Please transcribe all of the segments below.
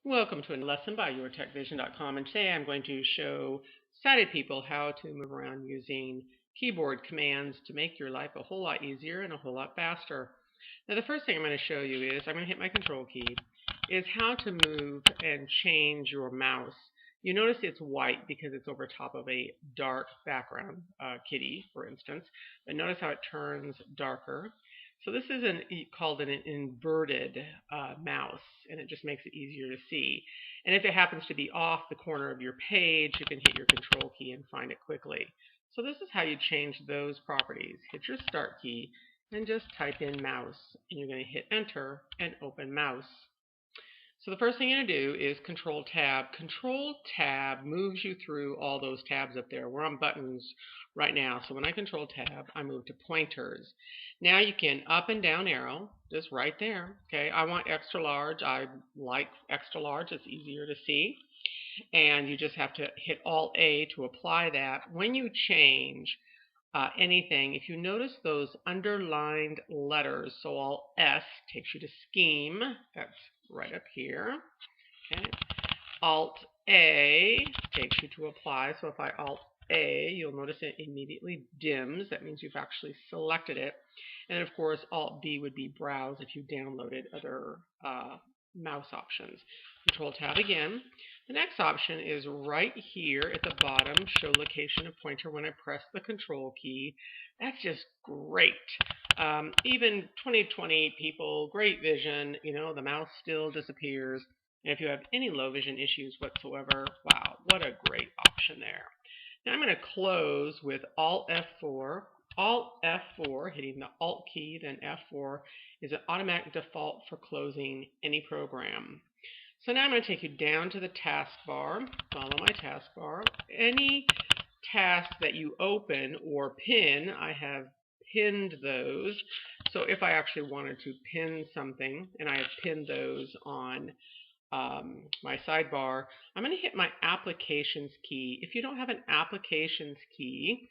Welcome to a lesson by yourtechvision.com, and today I'm going to show sighted people how to move around using keyboard commands to make your life a whole lot easier and a whole lot faster. Now the first thing I'm going to show you is, I'm going to hit my control key, is how to move and change your mouse. You notice it's white because it's over top of a dark background, kitty for instance, but notice how it turns darker. So this is called an inverted mouse, and it just makes it easier to see. And if it happens to be off the corner of your page, you can hit your control key and find it quickly. So this is how you change those properties. Hit your start key and just type in mouse, and you're going to hit enter and open mouse. So the first thing you're going to do is Control Tab. Control Tab moves you through all those tabs up there. We're on buttons right now. So when I Control Tab, I move to pointers. Now you can up and down arrow, just right there. Okay, I want extra large. I like extra large. It's easier to see. And you just have to hit Alt A to apply that. When you change anything, if you notice those underlined letters, so Alt S takes you to scheme. That's right up here. Okay. Alt A takes you to apply. So if I Alt A, you'll notice it immediately dims. That means you've actually selected it. And of course, Alt B would be browse if you downloaded other mouse options. Control Tab again. The next option is right here at the bottom, show location of pointer when I press the control key. That's just great. Even 20/20 people, great vision, the mouse still disappears. And if you have any low vision issues whatsoever, wow, what a great option there. Now I'm going to close with Alt F4. Alt F4, hitting the Alt key, then F4, is an automatic default for closing any program. So now I'm going to take you down to the taskbar. Follow my taskbar. Any task that you open or pin, I have pinned those. So if I actually wanted to pin something, and I have pinned those on my sidebar, I'm going to hit my applications key. If you don't have an applications key,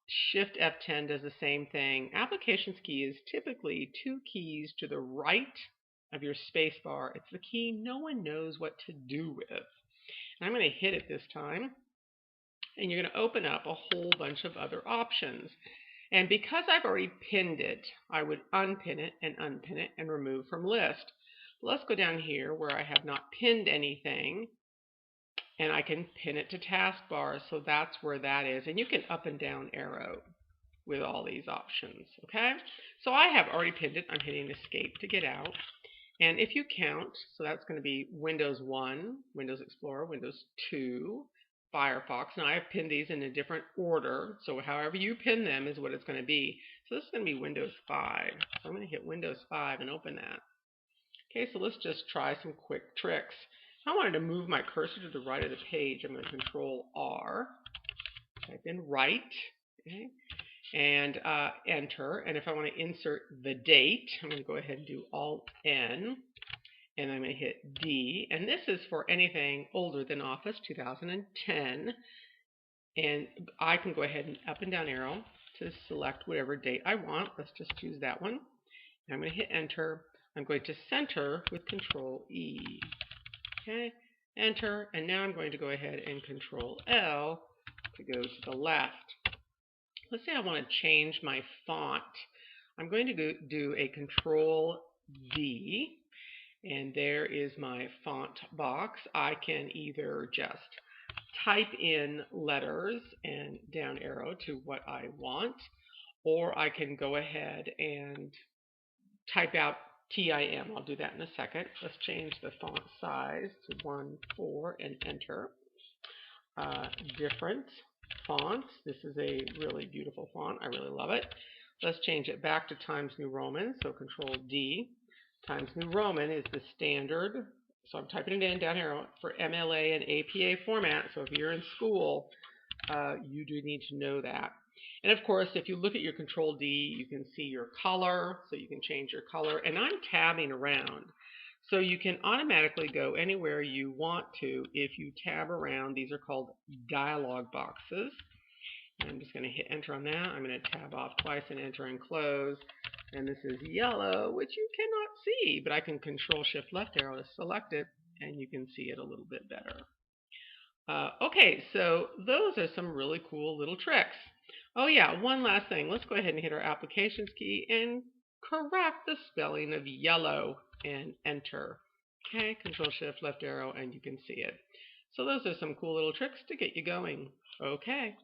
Shift F10 does the same thing. Applications key is typically two keys to the right of your space bar. It's the key no one knows what to do with. And I'm going to hit it this time, and you're going to open up a whole bunch of other options. And because I've already pinned it, I would unpin it and remove from list. Let's go down here where I have not pinned anything, and I can pin it to taskbar. So that's where that is. And you can up and down arrow with all these options. Okay, so I have already pinned it. I'm hitting escape to get out. And if you count, so that's going to be Windows 1, Windows Explorer, Windows 2, Firefox. Now I have pinned these in a different order, so however you pin them is what it's going to be. So this is going to be Windows 5. So I'm going to hit Windows 5 and open that. Okay, so let's just try some quick tricks. If I wanted to move my cursor to the right of the page, I'm going to Control R, type in right, okay, and enter. And if I want to insert the date, I'm going to go ahead and do Alt N, and I'm going to hit D. And this is for anything older than Office 2010. And I can go ahead and up and down arrow to select whatever date I want. Let's just choose that one. And I'm going to hit enter. I'm going to center with Control E. Okay, enter. And now I'm going to go ahead and Control L to go to the left. Let's say I want to change my font. I'm going to do a Control D, and there is my font box. I can either just type in letters and down arrow to what I want, or I can go ahead and type out TIM. I'll do that in a second. Let's change the font size to 1:4 and enter. Different fonts. This is a really beautiful font. I really love it. Let's change it back to Times New Roman. So Control D. Times New Roman is the standard. So I'm typing it in down here for MLA and APA format. So if you're in school, you do need to know that. And of course, if you look at your Control D, you can see your color. So you can change your color. And I'm tabbing around. So you can automatically go anywhere you want to if you tab around. These are called dialog boxes. And I'm just going to hit enter on that. I'm going to tab off twice and enter and close. And this is yellow, which you cannot see, but I can Control Shift left arrow to select it. and you can see it a little bit better. Okay, so those are some really cool little tricks. Oh yeah, one last thing. Let's go ahead and hit our applications key and correct the spelling of yellow and enter. Okay, Control Shift left arrow and you can see it. So those are some cool little tricks to get you going. Okay.